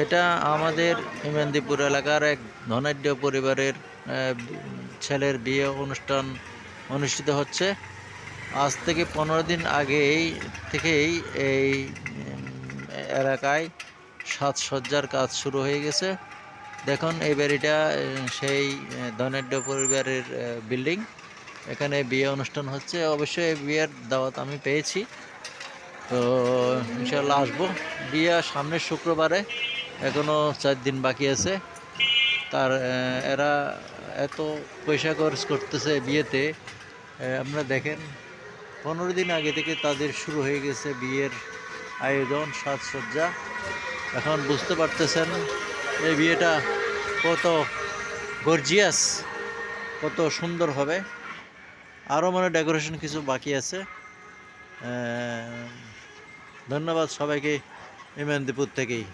এটা আমাদের ইমানদীপুর এলাকার এক ধনাঢ্য পরিবারের ছেলের বিয়ে অনুষ্ঠান অনুষ্ঠিত হচ্ছে। আজ থেকে 15 দিন আগেই থেকেই এই এলাকায় সাজসজ্জার কাজ শুরু হয়ে গেছে। দেখুন এই বাড়িটা সেই ধনাঢ্য পরিবারের বিল্ডিং। এখানে বিয়ে অনুষ্ঠান হচ্ছে। অবশ্যই এই বিয়ের দাওয়াত আমি পেয়েছি, তো ইনশাল্লাহ আসবো। বিয়ে সামনের শুক্রবারে, এখনো 4 দিন বাকি আছে। তার এরা এত পয়সা খরচ করতেছে বিয়েতে। আপনারা দেখেন 15 দিন আগে থেকে তাদের শুরু হয়ে গেছে বিয়ের আয়োজন, সাজসজ্জা। এখন বুঝতে পারতেছেন এই বিয়েটা কত গর্জিয়াস, কত সুন্দর হবে। আরও মানে ডেকোরেশন কিছু বাকি আছে। ধন্যবাদ সবাইকে ইমানদীপুর থেকেই।